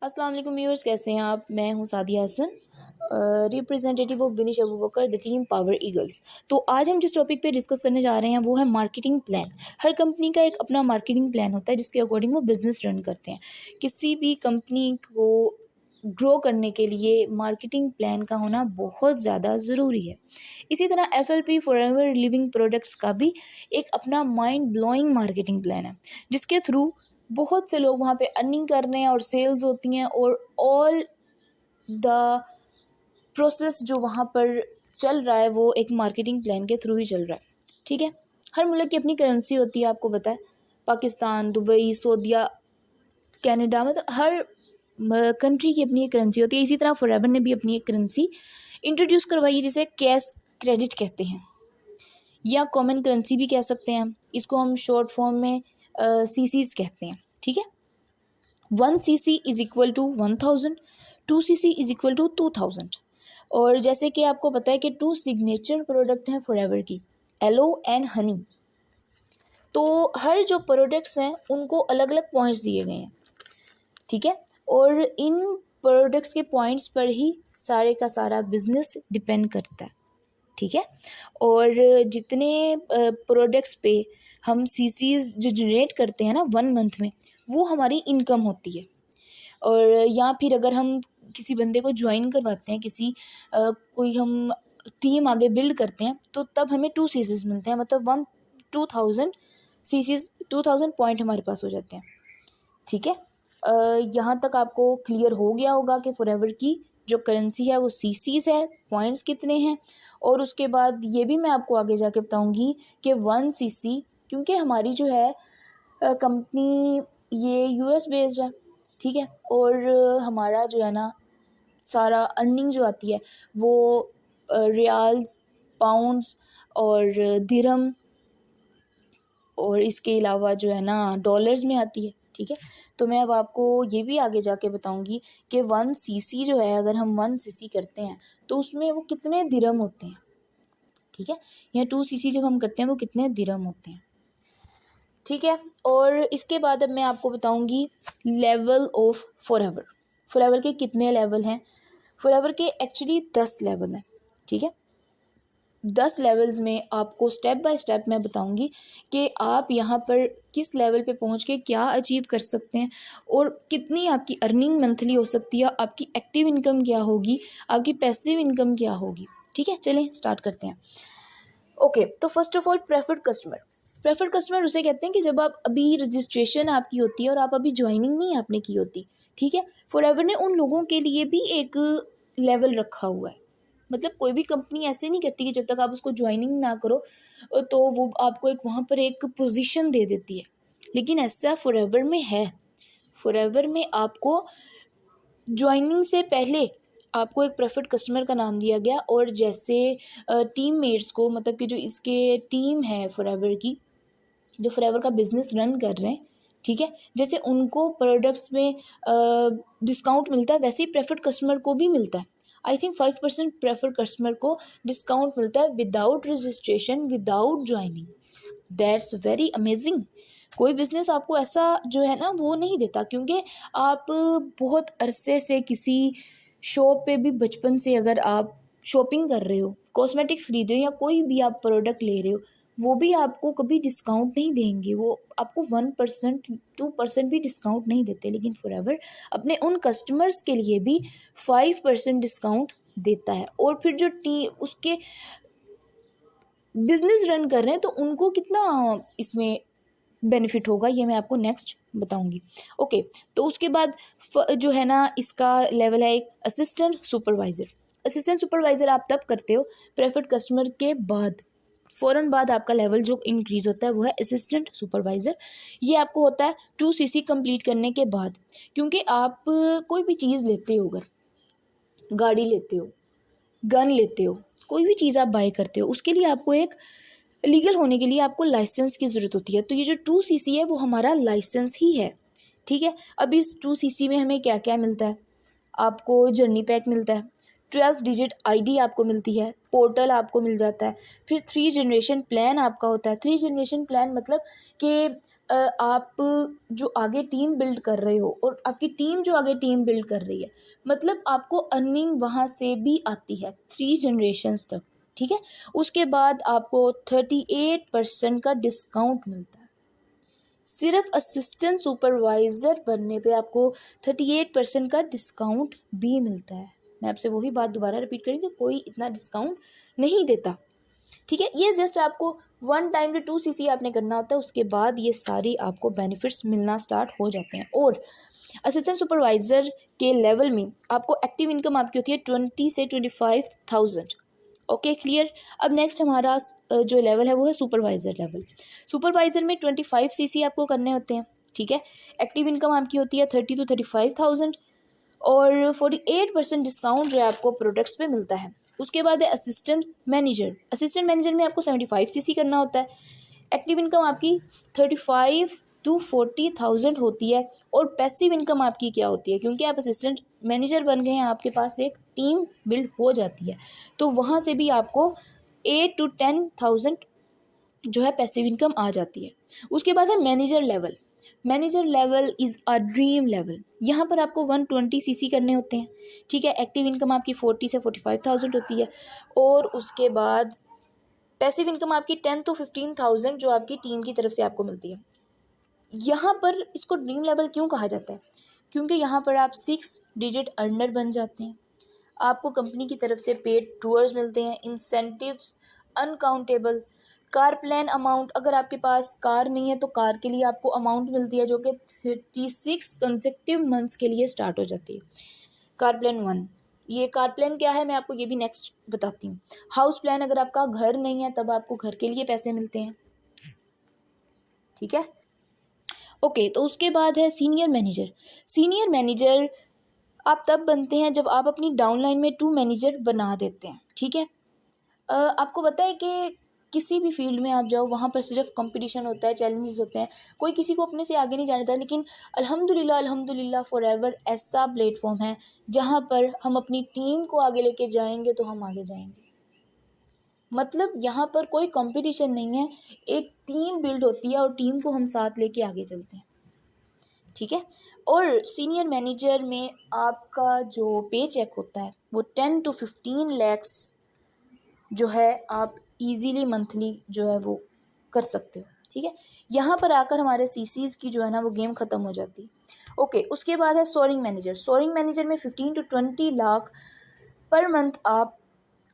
अस्सलाम वालेकुम व्यूअर्स, कैसे हैं आप। मैं हूं Sadia Hasan, representative of Binish Abu Bakar the team power eagles. तो आज हम जिस टॉपिक पे डिस्कस करने जा रहे हैं वो है मार्केटिंग प्लान। हर कंपनी का एक अपना मार्केटिंग प्लान होता है जिसके अकॉर्डिंग वो बिज़नेस रन करते हैं। किसी भी कंपनी को ग्रो करने के लिए मार्केटिंग प्लान का होना बहुत ज़्यादा ज़रूरी है। इसी तरह FLP फॉरएवर लिविंग प्रोडक्ट्स का भी एक अपना माइंड ब्लोइंग मार्केटिंग प्लान है जिसके थ्रू बहुत से लोग वहाँ पे अर्निंग कर रहे हैं और सेल्स होती हैं और ऑल द प्रोसेस जो वहाँ पर चल रहा है वो एक मार्केटिंग प्लान के थ्रू ही चल रहा है। ठीक है, हर मुल्क की अपनी करेंसी होती है, आपको पता है। पाकिस्तान, दुबई, सऊदीया, कनाडा, मतलब हर कंट्री की अपनी एक करेंसी होती है। इसी तरह फॉरएवर ने भी अपनी एक करेंसी इंट्रोड्यूस करवाई है जिसे कैश क्रेडिट कहते हैं या कॉमन करेंसी भी कह सकते हैं। इसको हम शॉर्ट फॉर्म में CCs कहते हैं। ठीक है, 1 CC is equal to 1000, 2 CC is equal to 2000। और जैसे कि आपको पता है कि 2 सिग्नेचर प्रोडक्ट हैं फॉरएवर की, एलो एंड हनी। तो हर जो प्रोडक्ट्स हैं उनको अलग अलग पॉइंट्स दिए गए हैं। ठीक है, और इन प्रोडक्ट्स के पॉइंट्स पर ही सारे का सारा बिजनेस डिपेंड करता है। ठीक है, और जितने प्रोडक्ट्स पे हम CCs जो जनरेट करते हैं ना 1 मंथ में, वो हमारी इनकम होती है। और या फिर अगर हम किसी बंदे को ज्वाइन करवाते हैं, कोई हम टीम आगे बिल्ड करते हैं, तो तब हमें 2 CCs मिलते हैं, मतलब 2000 CCs, 2000 पॉइंट हमारे पास हो जाते हैं। ठीक है, यहाँ तक आपको क्लियर हो गया होगा कि फॉरएवर की जो करेंसी है वो CCs है, पॉइंट्स कितने हैं। और उसके बाद ये भी मैं आपको आगे जाके बताऊंगी कि 1 CC, क्योंकि हमारी जो है कंपनी ये US बेस्ड है। ठीक है, और हमारा जो है ना सारा अर्निंग जो आती है वो रियाल्स, पाउंड्स और दिरहम और इसके अलावा जो है ना डॉलर्स में आती है। ठीक है, तो मैं अब आपको ये भी आगे जाके बताऊंगी कि 1 CC जो है, अगर हम 1 CC करते हैं तो उसमें वो कितने दिरहम होते हैं। ठीक है, या 2 CC जब हम करते हैं वो कितने दिरहम होते हैं। ठीक है, और इसके बाद अब मैं आपको बताऊंगी लेवल ऑफ फॉरएवर। फॉरएवर के कितने लेवल हैं। फॉरएवर के एक्चुअली 10 लेवल हैं। ठीक है, 10 लेवल्स में आपको स्टेप बाय स्टेप मैं बताऊंगी कि आप यहाँ पर किस लेवल पे पहुँच के क्या अचीव कर सकते हैं और कितनी आपकी अर्निंग मंथली हो सकती है, आपकी एक्टिव इनकम क्या होगी, आपकी पैसिव इनकम क्या होगी। ठीक है, चलें स्टार्ट करते हैं। ओके, तो first of all preferred customer. Preferred customer उसे कहते हैं कि जब आप अभी रजिस्ट्रेशन आपकी होती है और आप अभी ज्वाइनिंग नहीं आपने की होती। ठीक है, फॉरएवर ने उन लोगों के लिए भी एक लेवल रखा हुआ है। मतलब कोई भी कंपनी ऐसे नहीं कहती कि जब तक आप उसको ज्वाइनिंग ना करो तो वो आपको एक वहाँ पर एक पोजीशन दे देती है, लेकिन ऐसा फॉरएवर में है। फॉरएवर में आपको ज्वाइनिंग से पहले आपको एक प्रेफर्ड कस्टमर का नाम दिया गया, और जैसे टीम मेट्स को, मतलब कि जो इसके टीम है फॉरएवर की, जो फॉरएवर का बिजनेस रन कर रहे हैं, ठीक है, जैसे उनको प्रोडक्ट्स में डिस्काउंट मिलता है वैसे ही प्रेफर्ड कस्टमर को भी मिलता है। आई थिंक 5% प्रेफर्ड कस्टमर को डिस्काउंट मिलता है without registration, without joining. That's very amazing. कोई बिज़नेस आपको ऐसा जो है ना वो नहीं देता, क्योंकि आप बहुत अरसे से किसी शॉप पे भी बचपन से अगर आप शॉपिंग कर रहे हो, कॉस्मेटिक्स खरीद रहे हो या कोई भी आप प्रोडक्ट ले रहे हो, वो भी आपको कभी डिस्काउंट नहीं देंगे। वो आपको 1%, 2% भी डिस्काउंट नहीं देते। लेकिन फॉरएवर अपने उन कस्टमर्स के लिए भी 5% डिस्काउंट देता है। और फिर जो उसके बिजनेस रन कर रहे हैं तो उनको कितना इसमें बेनिफिट होगा ये मैं आपको नेक्स्ट बताऊंगी। ओके, तो उसके बाद जो है ना इसका लेवल है एक असिस्टेंट सुपरवाइज़र। असिस्टेंट सुपरवाइज़र आप तब करते हो प्रेफर्ड कस्टमर के बाद, फ़ौरन बाद आपका लेवल जो इंक्रीज़ होता है वो है असिस्टेंट सुपरवाइज़र। ये आपको होता है 2 CC कंप्लीट करने के बाद। क्योंकि आप कोई भी चीज़ लेते हो, अगर गाड़ी लेते हो, गन लेते हो, कोई भी चीज़ आप बाय करते हो, उसके लिए आपको एक लीगल होने के लिए आपको लाइसेंस की ज़रूरत होती है। तो ये जो 2 CC है वो हमारा लाइसेंस ही है। ठीक है, अब इस 2 CC में हमें क्या क्या मिलता है। आपको जर्नी पैक मिलता है, 12 डिजिट आईडी आपको मिलती है, पोर्टल आपको मिल जाता है। फिर 3 जनरेशन प्लान आपका होता है। 3 जनरेशन प्लान मतलब कि आप जो आगे टीम बिल्ड कर रहे हो और आपकी टीम जो आगे टीम बिल्ड कर रही है, मतलब आपको अर्निंग वहाँ से भी आती है 3 जनरेशन्स तक, ठीक है। उसके बाद आपको 38% का डिस्काउंट मिलता है। सिर्फ असिस्टेंट सुपरवाइज़र बनने पे आपको 38% का डिस्काउंट भी मिलता है। मैं आपसे वही बात दोबारा रिपीट करूँगी, कोई इतना डिस्काउंट नहीं देता, ठीक है। ये जस्ट आपको 1 टाइम to 2 सीसी आपने करना होता है, उसके बाद ये सारी आपको बेनिफिट्स मिलना स्टार्ट हो जाते हैं। और असिस्टेंट सुपरवाइज़र के लेवल में आपको एक्टिव इनकम आपकी होती है 20 से 25,000। Okay, clear. अब नेक्स्ट हमारा जो लेवल है वो है सुपरवाइज़र लेवल। सुपरवाइज़र में 25 सीसी आपको करने होते हैं, ठीक है। एक्टिव इनकम आपकी होती है 30 to 35,000 और 48% डिस्काउंट जो है आपको प्रोडक्ट्स पे मिलता है। उसके बाद है असिस्टेंट मैनेजर। असिस्टेंट मैनेजर में आपको 75 सीसी करना होता है। एक्टिव इनकम आपकी 35 to 40,000 होती है। और पैसिव इनकम आपकी क्या होती है, क्योंकि आप असिस्टेंट मैनेजर बन गए हैं, आपके पास एक टीम बिल्ड हो जाती है, तो वहाँ से भी आपको 8 to 10,000 जो है पैसिव इनकम आ जाती है। उसके बाद है manager level. Manager level is a dream level. यहाँ पर आपको 120 सीसी करने होते हैं, ठीक है। एक्टिव इनकम आपकी 40 से 45,000 होती है। और उसके बाद पैसिव इनकम आपकी 10 to 15,000 जो आपकी टीम की तरफ से आपको मिलती है। यहाँ पर इसको ड्रीम लेवल क्यों कहा जाता है, क्योंकि यहाँ पर आप 6 डिजिट अर्नर बन जाते हैं। आपको कंपनी की तरफ से पेड टूर्स मिलते हैं, incentives uncountable. Car plan amount, अगर आपके पास कार नहीं है तो कार के लिए आपको अमाउंट मिलती है जो कि 36 कंसेक्टिव मंथ्स के लिए स्टार्ट हो जाती है। कार प्लान 1, ये कार प्लान क्या है मैं आपको ये भी नेक्स्ट बताती हूँ। हाउस प्लान, अगर आपका घर नहीं है तब आपको घर के लिए पैसे मिलते हैं, ठीक है। ओके, तो उसके बाद है सीनियर मैनेजर। सीनियर मैनेजर आप तब बनते हैं जब आप अपनी डाउनलाइन में 2 मैनेजर बना देते हैं, ठीक है। आपको पता है कि किसी भी फील्ड में आप जाओ वहाँ पर सिर्फ कंपटीशन होता है, चैलेंजेस होते हैं, कोई किसी को अपने से आगे नहीं जाने देता। लेकिन अल्हम्दुलिल्लाह अल्हम्दुलिल्लाह फॉरएवर ऐसा प्लेटफॉर्म है जहाँ पर हम अपनी टीम को आगे लेके जाएंगे तो हम आगे जाएंगे। मतलब यहाँ पर कोई कंपटीशन नहीं है, एक टीम बिल्ड होती है और टीम को हम साथ लेके आगे चलते हैं, ठीक है। और सीनियर मैनेजर में आपका जो पे चेक होता है वो 10 to 15 लैक्स जो है आप इजीली मंथली जो है वो कर सकते हो, ठीक है। यहाँ पर आकर हमारे सीसीज की जो है ना वो गेम ख़त्म हो जाती है। ओके, उसके बाद है सोअरिंग मैनेजर। सोअरिंग मैनेजर में 15 to 20 लाख पर मंथ आप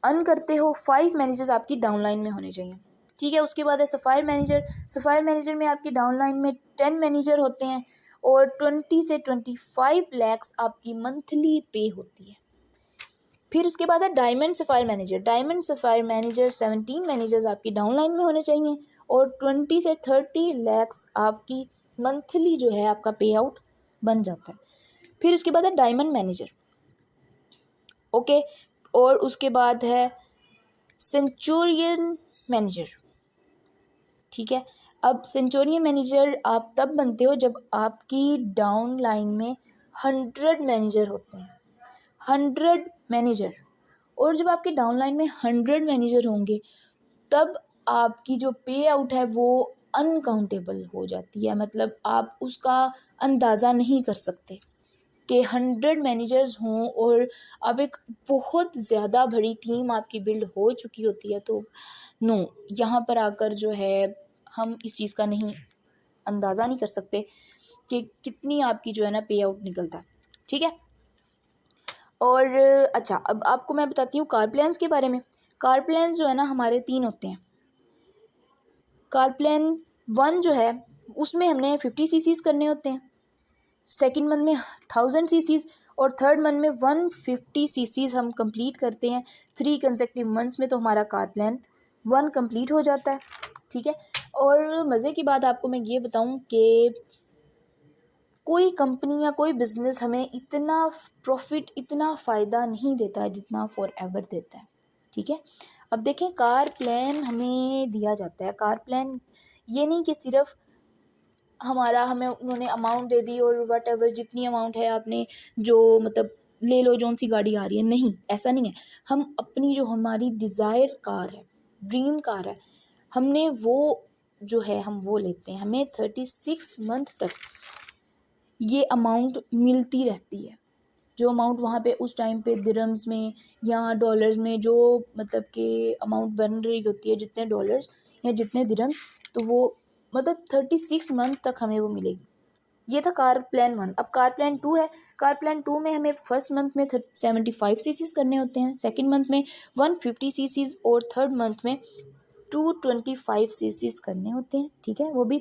अर्न करते हो। 5 मैनेजर्स आपकी डाउनलाइन में होने चाहिए, ठीक है। उसके बाद है सफ़ायर मैनेजर। सफ़ायर मैनेजर में आपकी डाउनलाइन में 10 मैनेजर होते हैं और 20 से 25 लैक्स आपकी मंथली पे होती है। फिर उसके बाद है diamond sapphire manager. Diamond sapphire manager 17 managers आपकी डाउनलाइन में होने चाहिए और 20 से 30 लैक्स आपकी मंथली जो है आपका पे आउट बन जाता है। फिर उसके बाद है डायमंड मैनेजर, ओके। और उसके बाद है सेंचुरियन मैनेजर, ठीक है। अब सेंचुरियन मैनेजर आप तब बनते हो जब आपकी डाउन लाइन में 100 मैनेजर होते हैं, 100 मैनेजर। और जब आपके डाउन लाइन में 100 मैनेजर होंगे तब आपकी जो पे आउट है वो अनकाउंटेबल हो जाती है। मतलब आप उसका अंदाज़ा नहीं कर सकते कि 100 मैनेजर्स हों और अब एक बहुत ज़्यादा बड़ी टीम आपकी बिल्ड हो चुकी होती है, तो नो, यहाँ पर आकर जो है हम इस चीज़ का नहीं अंदाज़ा नहीं कर सकते कि कितनी आपकी जो है ना पे आउट निकलता है, ठीक है। और अच्छा, अब आपको मैं बताती हूँ कार प्लान्स के बारे में। कार प्लान्स जो है ना हमारे 3 होते हैं। कार प्लान 1 जो है उसमें हमने 50 सीसीज करने होते हैं, सेकंड मंथ में 1000 सीसीज और थर्ड मंथ में 150 सीसीज हम कंप्लीट करते हैं 3 कंसेक्टिव मंथ्स में, तो हमारा कार प्लान 1 कंप्लीट हो जाता है, ठीक है। और मज़े की बात आपको मैं ये बताऊं कि कोई कंपनी या कोई बिज़नेस हमें इतना प्रॉफिट, इतना फ़ायदा नहीं देता है जितना फॉरएवर देता है, ठीक है। अब देखें, कार प्लान हमें दिया जाता है। कार प्लान ये नहीं कि सिर्फ हमें उन्होंने अमाउंट दे दी और वट एवर जितनी अमाउंट है आपने जो मतलब ले लो जौन सी गाड़ी आ रही है, नहीं, ऐसा नहीं है। हम अपनी जो हमारी डिज़ायर कार है, ड्रीम कार है, हमने वो जो है हम वो लेते हैं। हमें 36 मंथ तक ये अमाउंट मिलती रहती है। जो अमाउंट वहाँ पे उस टाइम पे दिरहम्स में या डॉलर्स में जो मतलब कि अमाउंट बन रही होती है, जितने डॉलर्स या जितने दिरहम, तो वो मतलब 36 मंथ तक हमें वो मिलेगी। ये था कार प्लान 1। अब कार प्लान 2 है। कार प्लान 2 में हमें फर्स्ट मंथ में 75 सीसीज करने होते हैं, सेकंड मंथ में 150 सीसीज और थर्ड मंथ में 225 सीसीज करने होते हैं। ठीक है, वो भी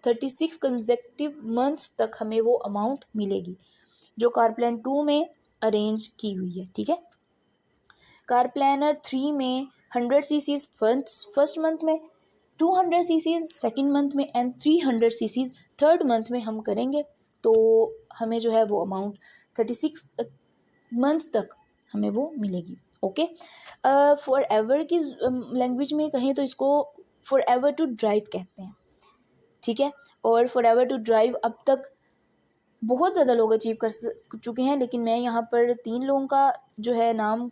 36 कंसेक्टिव मंथ्स तक हमें वो अमाउंट मिलेगी जो कार प्लान 2 में अरेंज की हुई है। ठीक है, कार प्लानर 3 में 100 सीसीज फर्स्ट मंथ में, 200 सीसीज सेकंड मंथ में एंड 300 सीसीज थर्ड मंथ में हम करेंगे। तो हमें जो है वो अमाउंट 36 मंथ्स तक हमें वो मिलेगी। ओके, फॉर एवर की लैंग्वेज में कहें तो इसको फॉर एवर टू ड्राइव कहते हैं। ठीक है, और फॉर एवर टू ड्राइव अब तक बहुत ज़्यादा लोग अचीव कर चुके हैं, लेकिन मैं यहाँ पर 3 लोगों का जो है नाम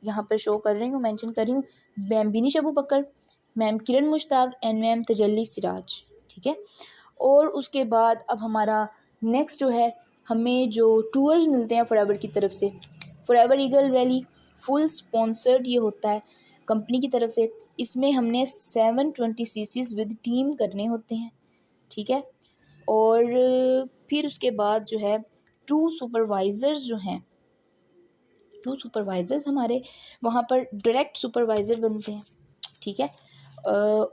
यहाँ पर शो कर रही हूँ, मेंशन कर रही हूँ। Ma'am Binish Abu Bakar, ma'am Kiran Mushtaq and ma'am Tajalli Siraj. ठीक है, और उसके बाद अब हमारा नेक्स्ट जो है, हमें जो टूर्स मिलते हैं फॉरएवर की तरफ से, forever eagle rally full sponsored ये होता है कंपनी की तरफ से। इसमें हमने 720 सीसीज विद टीम करने होते हैं। ठीक है, और फिर उसके बाद जो है 2 सुपरवाइज़र्स जो हैं, 2 सुपरवाइज़र्स हमारे वहाँ पर डायरेक्ट सुपरवाइज़र बनते हैं। ठीक है,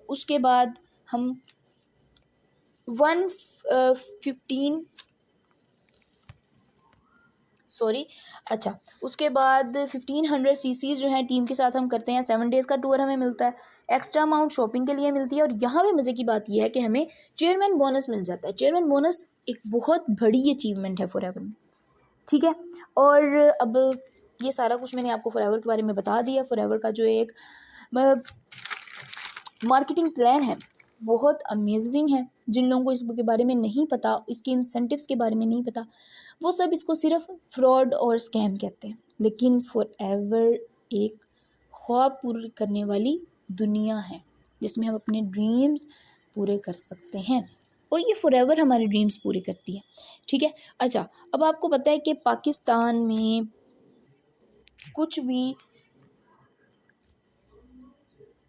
उसके बाद हम 115 सॉरी अच्छा उसके बाद 1500 सीसीज जो है टीम के साथ हम करते हैं। 7 डेज़ का टूर हमें मिलता है, एक्स्ट्रा अमाउंट शॉपिंग के लिए मिलती है। और यहाँ पे मज़े की बात यह है कि हमें चेयरमैन बोनस मिल जाता है। चेयरमैन बोनस एक बहुत बड़ी अचीवमेंट है फॉरएवर में। ठीक है, और अब ये सारा कुछ मैंने आपको फॉरएवर के बारे में बता दिया। फॉरएवर का जो एक मार्केटिंग प्लान है बहुत अमेजिंग है। जिन लोगों को इसके बारे में नहीं पता, इसके इंसेंटिव्स के बारे में नहीं पता, वो सब इसको सिर्फ फ्रॉड और स्कैम कहते हैं। लेकिन फॉरएवर एक ख्वाब पूरी करने वाली दुनिया है जिसमें हम अपने ड्रीम्स पूरे कर सकते हैं, और ये फॉरएवर हमारे ड्रीम्स पूरे करती है। ठीक है, अच्छा अब आपको पता है कि पाकिस्तान में कुछ भी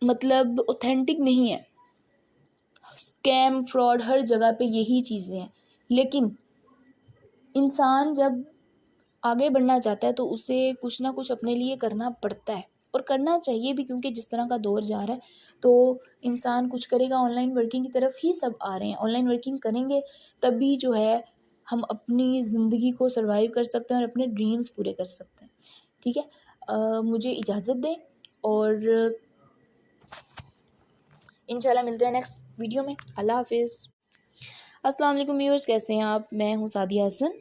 मतलब ऑथेंटिक नहीं है, स्कैम फ्रॉड हर जगह पे यही चीज़ें हैं। लेकिन इंसान जब आगे बढ़ना चाहता है तो उसे कुछ ना कुछ अपने लिए करना पड़ता है, और करना चाहिए भी, क्योंकि जिस तरह का दौर जा रहा है तो इंसान कुछ करेगा। ऑनलाइन वर्किंग की तरफ ही सब आ रहे हैं। ऑनलाइन वर्किंग करेंगे तभी जो है हम अपनी ज़िंदगी को सर्वाइव कर सकते हैं और अपने ड्रीम्स पूरे कर सकते हैं। ठीक है, मुझे इजाज़त दें और इंशाल्लाह मिलते हैं नेक्स्ट वीडियो में। अल्लाह हाफिज़। अस्सलाम वालेकुम व्यूअर्स, कैसे हैं आप? मैं हूं Sadia Hasan,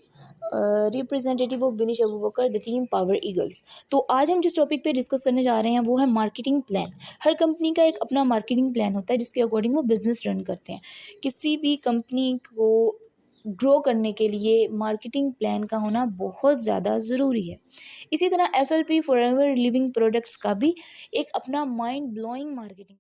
representative of Binish Abu Bakar the team power eagles. तो आज हम जिस टॉपिक पे डिस्कस करने जा रहे हैं वो है मार्केटिंग प्लान। हर कंपनी का एक अपना मार्केटिंग प्लान होता है जिसके अकॉर्डिंग वो बिजनेस रन करते हैं। किसी भी कंपनी को ग्रो करने के लिए मार्केटिंग प्लान का होना बहुत ज़्यादा ज़रूरी है। इसी तरह FLP फॉरएवर लिविंग प्रोडक्ट्स का भी एक अपना माइंड ब्लोइंग मार्केटिंग